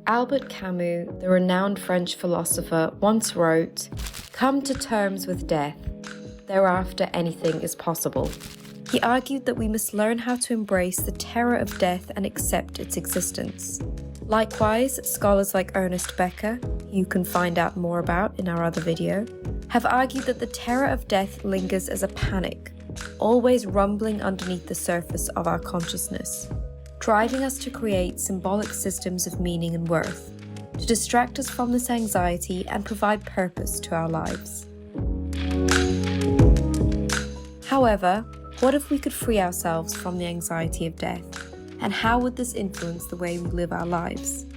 Albert Camus, the renowned French philosopher, once wrote, "Come to terms with death. Thereafter anything is possible." He argued that we must learn how to embrace the terror of death and accept its existence. Likewise, scholars like Ernest Becker, who you can find out more about in our other video, have argued that the terror of death lingers as a panic, always rumbling underneath the surface of our consciousness, driving us to create symbolic systems of meaning and worth, to distract us from this anxiety and provide purpose to our lives. However, what if we could free ourselves from the anxiety of death? And how would this influence the way we live our lives?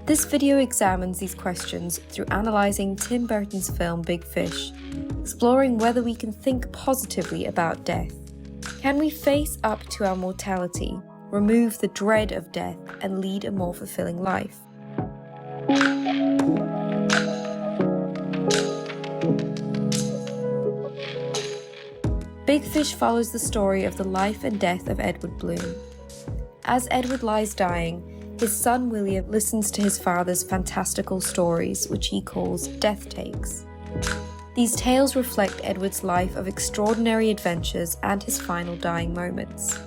This video examines these questions through analysing Tim Burton's film Big Fish, exploring whether we can think positively about death. Can we face up to our mortality, remove the dread of death, and lead a more fulfilling life? Big Fish follows the story of the life and death of Edward Bloom. As Edward lies dying, his son William listens to his father's fantastical stories, which he calls death takes. These tales reflect Edward's life of extraordinary adventures and his final dying moments.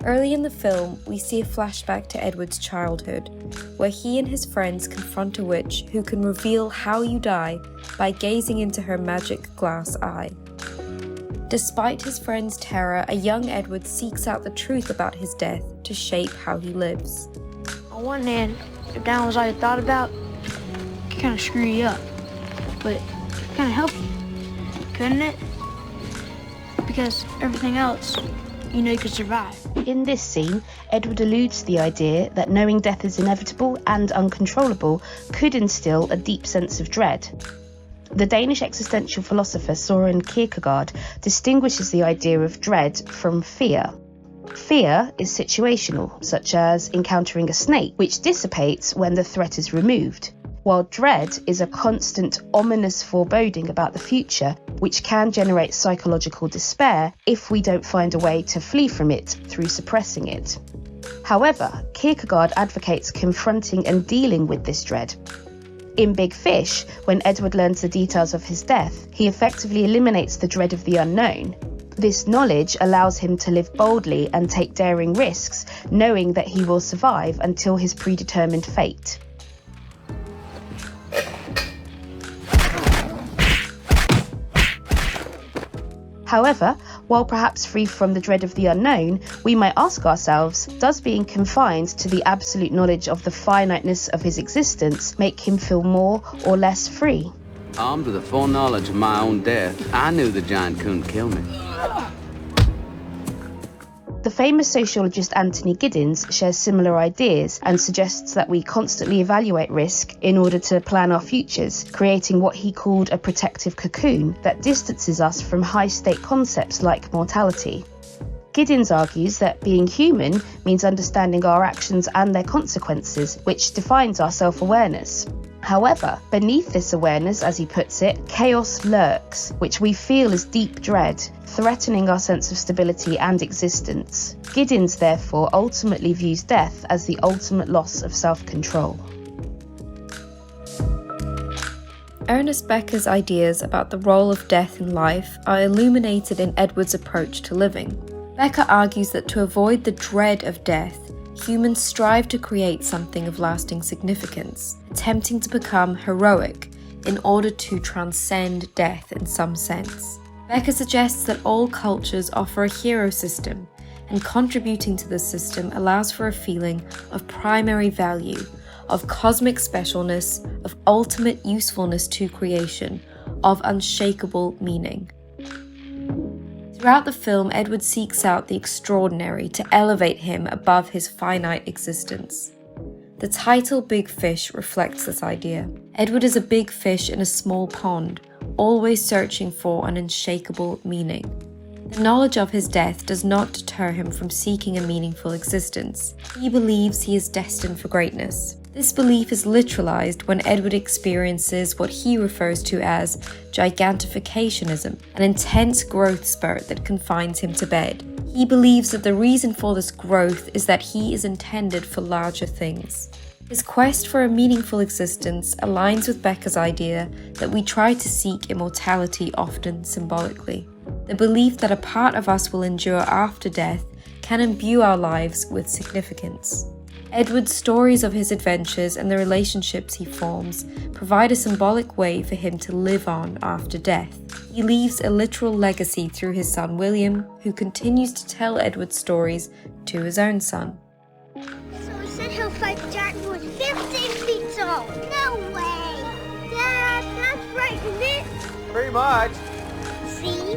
Early in the film, we see a flashback to Edward's childhood, where he and his friends confront a witch who can reveal how you die by gazing into her magic glass eye. Despite his friends' terror, a young Edward seeks out the truth about his death to shape how he lives. On one hand, if that was all you thought about, it could kind of screw you up. But it could kind of help you, couldn't it? Because everything else, you know you could survive. In this scene, Edward alludes to the idea that knowing death is inevitable and uncontrollable could instill a deep sense of dread. The Danish existential philosopher Søren Kierkegaard distinguishes the idea of dread from fear. Fear is situational, such as encountering a snake, which dissipates when the threat is removed, while dread is a constant, ominous foreboding about the future, which can generate psychological despair if we don't find a way to flee from it through suppressing it. However, Kierkegaard advocates confronting and dealing with this dread. In Big Fish, when Edward learns the details of his death, he effectively eliminates the dread of the unknown. This knowledge allows him to live boldly and take daring risks, knowing that he will survive until his predetermined fate. However, while perhaps free from the dread of the unknown, we might ask ourselves, does being confined to the absolute knowledge of the finiteness of his existence make him feel more or less free? Armed with the full knowledge of my own death, I knew the giant couldn't kill me. The famous sociologist Anthony Giddens shares similar ideas and suggests that we constantly evaluate risk in order to plan our futures, creating what he called a protective cocoon that distances us from high-stake concepts like mortality. Giddens argues that being human means understanding our actions and their consequences, which defines our self-awareness. However, beneath this awareness, as he puts it, chaos lurks, which we feel as deep dread, threatening our sense of stability and existence. Giddens, therefore, ultimately views death as the ultimate loss of self-control. Ernest Becker's ideas about the role of death in life are illuminated in Edward's approach to living. Becker argues that to avoid the dread of death, humans strive to create something of lasting significance, attempting to become heroic in order to transcend death in some sense. Becker suggests that all cultures offer a hero system, and contributing to this system allows for a feeling of primary value, of cosmic specialness, of ultimate usefulness to creation, of unshakable meaning. Throughout the film, Edward seeks out the extraordinary to elevate him above his finite existence. The title Big Fish reflects this idea. Edward is a big fish in a small pond, always searching for an unshakable meaning. The knowledge of his death does not deter him from seeking a meaningful existence. He believes he is destined for greatness. This belief is literalized when Edward experiences what he refers to as gigantificationism, an intense growth spurt that confines him to bed. He believes that the reason for this growth is that he is intended for larger things. His quest for a meaningful existence aligns with Becker's idea that we try to seek immortality, often symbolically. The belief that a part of us will endure after death can imbue our lives with significance. Edward's stories of his adventures and the relationships he forms provide a symbolic way for him to live on after death. He leaves a literal legacy through his son William, who continues to tell Edward's stories to his own son. So he said he'll fight the giant who was 15 feet tall. No way! Dad, that's right, isn't it? Pretty much. See?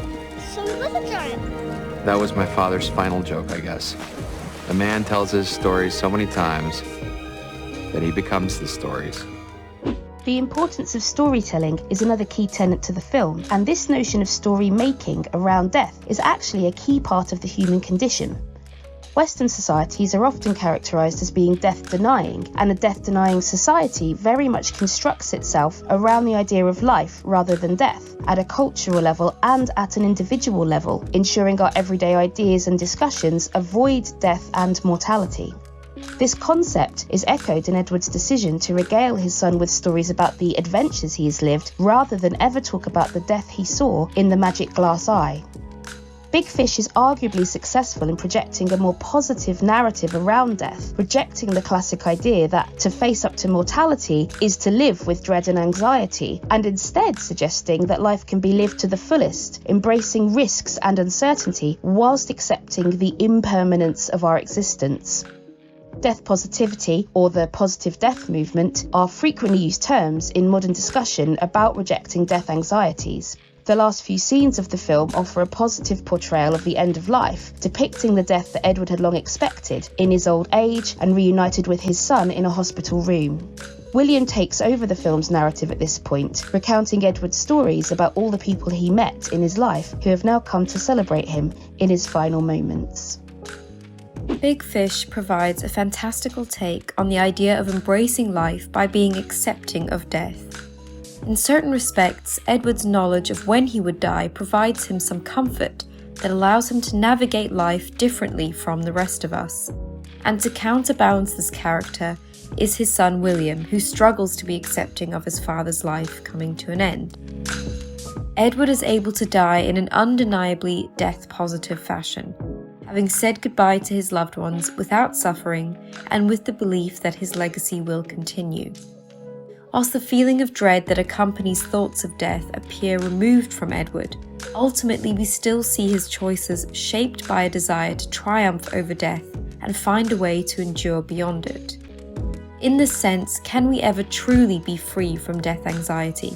So he was a giant. That was my father's final joke, I guess. A man tells his stories so many times that he becomes the stories. The importance of storytelling is another key tenet to the film, and this notion of story making around death is actually a key part of the human condition. Western societies are often characterised as being death-denying, and a death-denying society very much constructs itself around the idea of life rather than death, at a cultural level and at an individual level, ensuring our everyday ideas and discussions avoid death and mortality. This concept is echoed in Edward's decision to regale his son with stories about the adventures he has lived, rather than ever talk about the death he saw in the magic glass eye. Big Fish is arguably successful in projecting a more positive narrative around death, rejecting the classic idea that to face up to mortality is to live with dread and anxiety, and instead suggesting that life can be lived to the fullest, embracing risks and uncertainty whilst accepting the impermanence of our existence. Death positivity, or the positive death movement, are frequently used terms in modern discussion about rejecting death anxieties. The last few scenes of the film offer a positive portrayal of the end of life, depicting the death that Edward had long expected in his old age and reunited with his son in a hospital room. William takes over the film's narrative at this point, recounting Edward's stories about all the people he met in his life who have now come to celebrate him in his final moments. Big Fish provides a fantastical take on the idea of embracing life by being accepting of death. In certain respects, Edward's knowledge of when he would die provides him some comfort that allows him to navigate life differently from the rest of us. And to counterbalance this character is his son William, who struggles to be accepting of his father's life coming to an end. Edward is able to die in an undeniably death-positive fashion, having said goodbye to his loved ones without suffering and with the belief that his legacy will continue. Whilst the feeling of dread that accompanies thoughts of death appear removed from Edward, ultimately we still see his choices shaped by a desire to triumph over death and find a way to endure beyond it. In this sense, can we ever truly be free from death anxiety?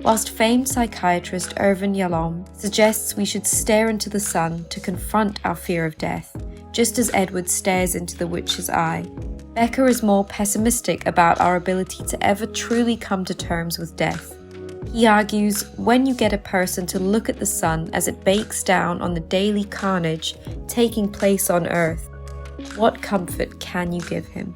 Whilst famed psychiatrist Irvin Yalom suggests we should stare into the sun to confront our fear of death, just as Edward stares into the witch's eye, Becker is more pessimistic about our ability to ever truly come to terms with death. He argues, when you get a person to look at the sun as it bakes down on the daily carnage taking place on Earth, what comfort can you give him?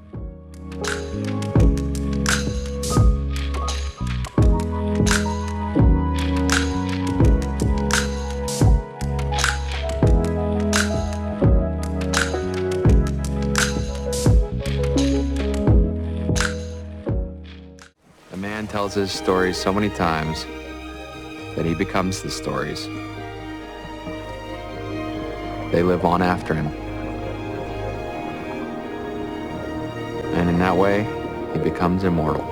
Tells his stories so many times that he becomes the stories. They live on after him. And in that way, he becomes immortal.